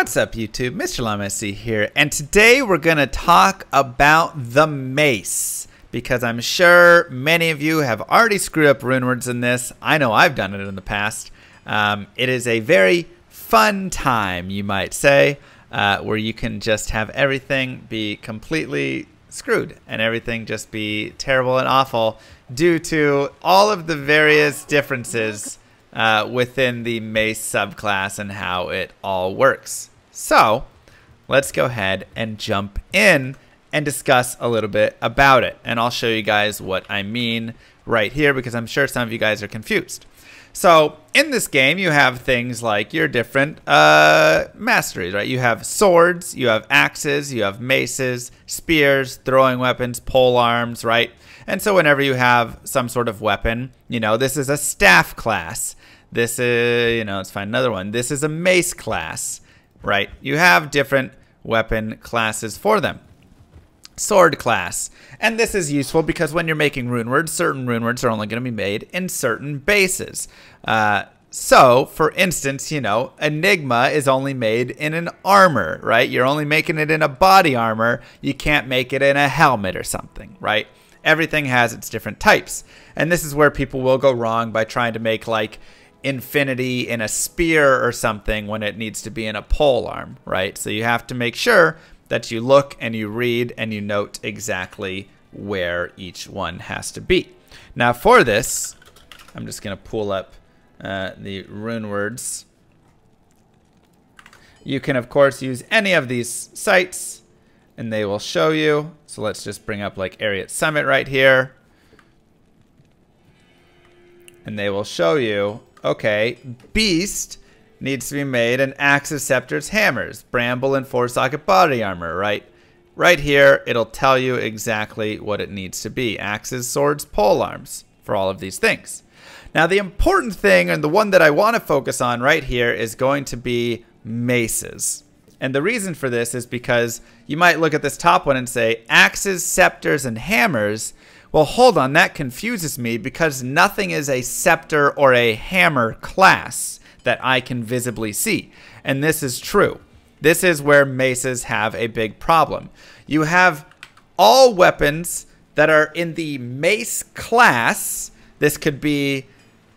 What's up, YouTube? Mr. LamaSC here, and today we're going to talk about the Mace, because I'm sure many of you have already screwed up Runewords in this. I know I've done it in the past. It is a very fun time, you might say, where you can just have everything be completely screwed and everything just be terrible and awful due to all of the various differences within the Mace subclass and how it all works. So let's go ahead and jump in and discuss a little bit about it. And I'll show you guys what I mean right here, because I'm sure some of you guys are confused. So in this game, you have things like your different masteries, right? You have swords, you have axes, you have maces, spears, throwing weapons, pole arms, right? And so whenever you have some sort of weapon, you know, this is a staff class. This is, let's find another one. This is a mace class, right? You have different weapon classes for them. Sword class. And this is useful because when you're making runewords, certain runewords are only going to be made in certain bases. So, for instance, Enigma is only made in an armor, right? You're only making it in a body armor. You can't make it in a helmet or something, right? Everything has its different types. And this is where people will go wrong by trying to make, like, infinity in a spear or something when it needs to be in a pole arm, right? So you have to make sure that you look and you read and you note exactly where each one has to be. Now for this, I'm just going to pull up the Runewords. You can of course use any of these sites and they will show you. So let's just bring up like Ariat Summit right here. And they will show you, okay, Beast needs to be made in axes, scepters, hammers, bramble, and 4-socket body armor, right? Right here, it'll tell you exactly what it needs to be. Axes, swords, pole arms for all of these things. Now, the important thing, and the one that I want to focus on right here, is going to be maces. And the reason for this is because you might look at this top one and say, axes, scepters, and hammers. Well, hold on, that confuses me because nothing is a scepter or a hammer class that I can visibly see. And this is true. This is where maces have a big problem. You have all weapons that are in the mace class. This could be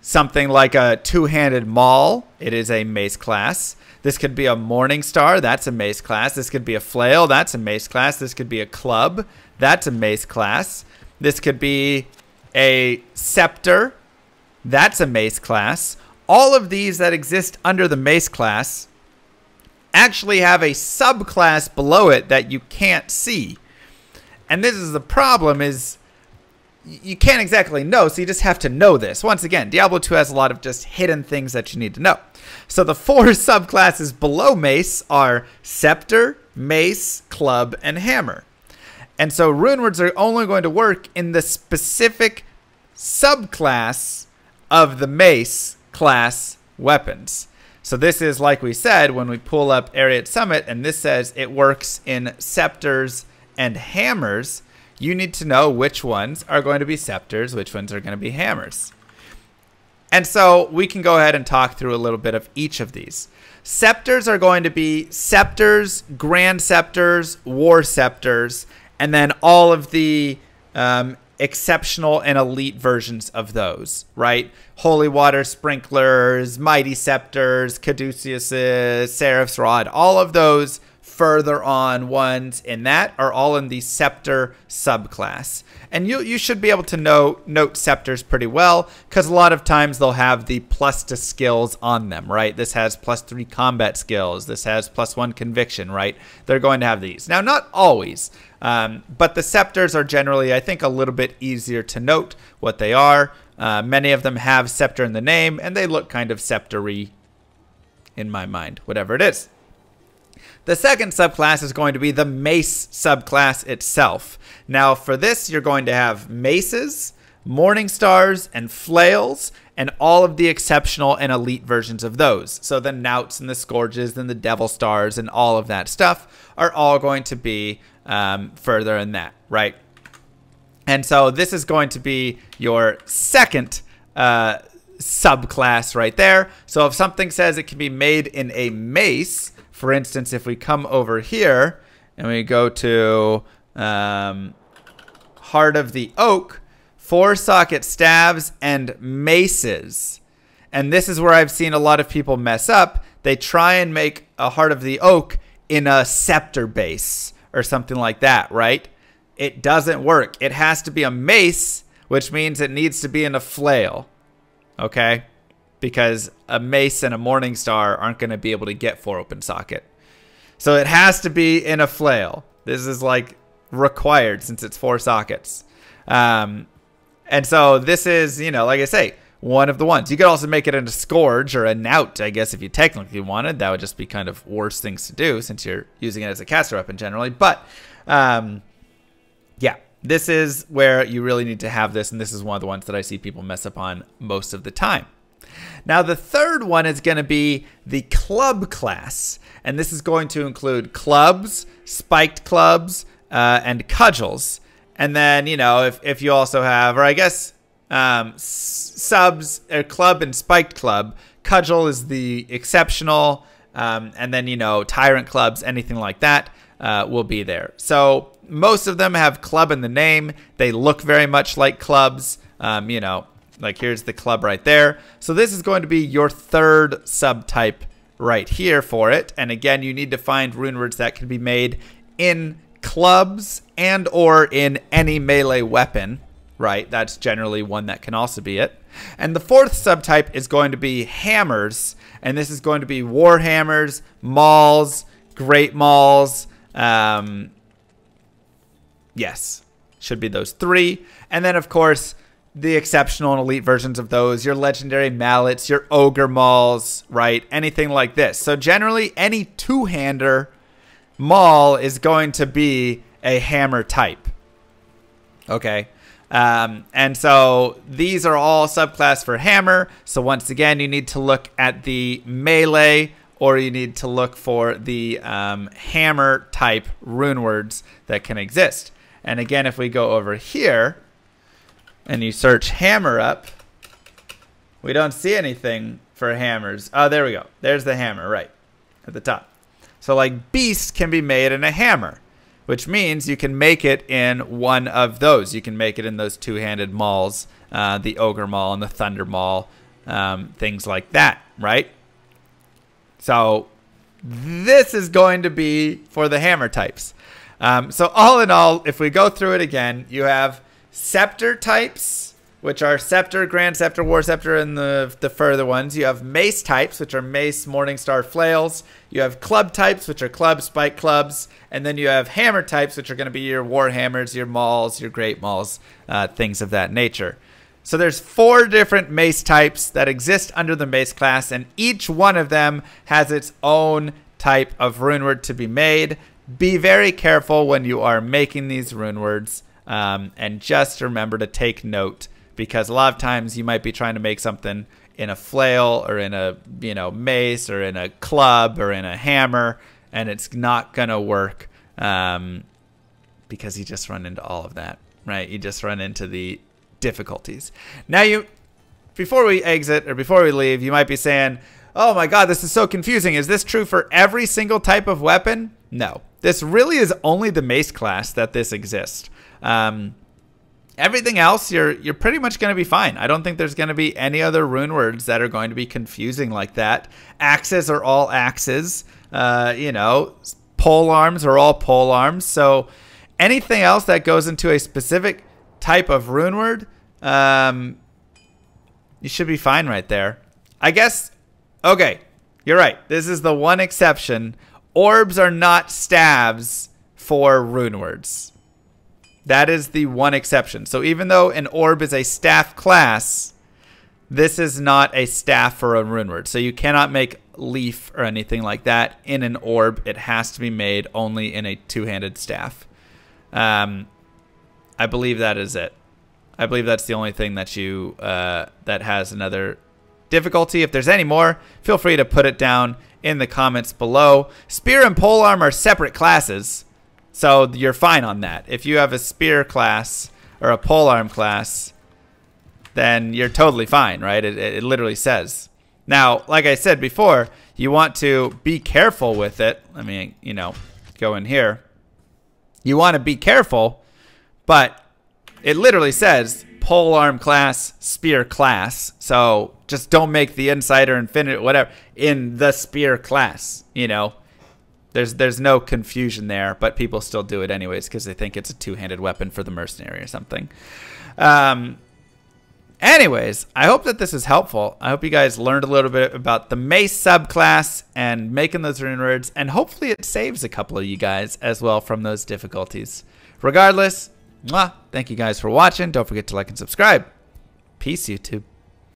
something like a two-handed maul. It is a mace class. This could be a morning star. That's a mace class. This could be a flail. That's a mace class. This could be a club. That's a mace class. This could be a scepter. That's a mace class. All of these that exist under the mace class actually have a subclass below it that you can't see. And this is the problem, is you can't exactly know, so you just have to know this. Once again, Diablo 2 has a lot of just hidden things that you need to know. So the 4 subclasses below mace are scepter, mace, club, and hammer. And so Runewords are only going to work in the specific subclass of the mace class weapons. So this is, like we said, when we pull up Ariat Summit and this says it works in scepters and hammers, you need to know which ones are going to be scepters, which ones are going to be hammers. And so we can go ahead and talk through a little bit of each of these. Scepters are going to be scepters, grand scepters, war scepters, and then all of the exceptional and elite versions of those, right? Holy water sprinklers, mighty scepters, caduceuses, seraph's rod, all of those further on ones in that are all in the scepter subclass. And you should be able to note scepters pretty well, because a lot of times they'll have the plus to skills on them, right? This has +3 combat skills. This has +1 conviction, right? They're going to have these. Now, not always, but the scepters are generally, I think, a little bit easier to note what they are. Many of them have scepter in the name, and they look kind of scepter-y in my mind, whatever it is. The second subclass is going to be the mace subclass itself. Now for this, you're going to have maces, morning stars, and flails, and all of the exceptional and elite versions of those. So the knouts and the scourges and the devil stars and all of that stuff are all going to be further in that, right? And so this is going to be your second subclass right there. So if something says it can be made in a mace, For instance, if we come over here and we go to Heart of the Oak, 4-socket staves and maces. And this is where I've seen a lot of people mess up. They try and make a Heart of the Oak in a scepter base or something like that, right? It doesn't work. It has to be a mace, which means it needs to be in a flail, okay? Because a mace and a morning star aren't going to be able to get 4 open socket. So it has to be in a flail. This is like required since it's 4 sockets. And so this is, you know, like I say, one of the ones. You could also make it in a scourge or a knout, I guess, if you technically wanted. That would just be kind of worse things to do since you're using it as a caster weapon generally. But yeah, this is where you really need to have this, and this is one of the ones that I see people mess up on most of the time. Now, the third one is going to be the club class, and this is going to include clubs, spiked clubs, and cudgels. And then, you know, if you also have, or I guess subs, or club and spiked club, cudgel is the exceptional, and then, you know, tyrant clubs, anything like that will be there. So most of them have club in the name. They look very much like clubs, you know. Like here's the club right there. So this is going to be your third subtype right here for it. And again, you need to find runewords that can be made in clubs and or in any melee weapon, right? That's generally one that can also be it. And the fourth subtype is going to be hammers. And this is going to be war hammers, mauls, great mauls. Yes, should be those 3. And then of course, the exceptional and elite versions of those, your legendary mallets, your ogre mauls, right? Anything like this. So generally, any two-hander maul is going to be a hammer type. Okay. And so these are all subclass for hammer. So once again, you need to look at the melee, or you need to look for the hammer type runewords that can exist. And again, if we go over here, and you search hammer up, we don't see anything for hammers. Oh, there we go. There's the hammer right at the top. So like beast can be made in a hammer, which means you can make it in one of those. You can make it in those two-handed mauls, the ogre maul and the thunder maul, things like that, right? So this is going to be for the hammer types. So all in all, if we go through it again, you have scepter types, which are scepter, grand scepter, war scepter, and the further ones. You have mace types, which are mace, morningstar, flails. You have club types, which are club, spike clubs. And then you have hammer types, which are going to be your war hammers, your mauls, your great mauls, things of that nature. So there's 4 different mace types that exist under the mace class, and each one of them has its own type of runeword to be made. Be very careful when you are making these runewords. And just remember to take note, because a lot of times you might be trying to make something in a flail or in a, you know, mace or in a club or in a hammer, and it's not going to work because you just run into all of that, right? You just run into the difficulties. Now, before we exit or before we leave, you might be saying, oh my God, this is so confusing. Is this true for every single type of weapon? No, this really is only the mace class that this exists. Everything else, you're pretty much going to be fine. I don't think there's going to be any other runewords that are going to be confusing like that. Axes are all axes. You know, pole arms are all pole arms. So anything else that goes into a specific type of runeword, you should be fine right there. I guess, okay, you're right. This is the one exception. Orbs are not staves for runewords. That is the one exception. So even though an orb is a staff class, this is not a staff for a runeword. So you cannot make leaf or anything like that in an orb. It has to be made only in a two-handed staff. I believe that is it. I believe that's the only thing that you that has another difficulty. If there's any more, feel free to put it down in the comments below. Spear and polearm are separate classes, so you're fine on that. If you have a spear class or a polearm class, then you're totally fine, right? It literally says. Now, like I said before, you want to be careful with it. Let me, you know, go in here. You want to be careful, but it literally says polearm class, spear class. So just don't make the insider, infinite, whatever in the spear class. You know, there's no confusion there, but people still do it anyways because they think it's a two-handed weapon for the mercenary or something. Anyways, I hope that this is helpful. I hope you guys learned a little bit about the Mace subclass and making those rune words, and hopefully it saves a couple of you guys as well from those difficulties. Regardless, thank you guys for watching. Don't forget to like and subscribe. Peace, YouTube.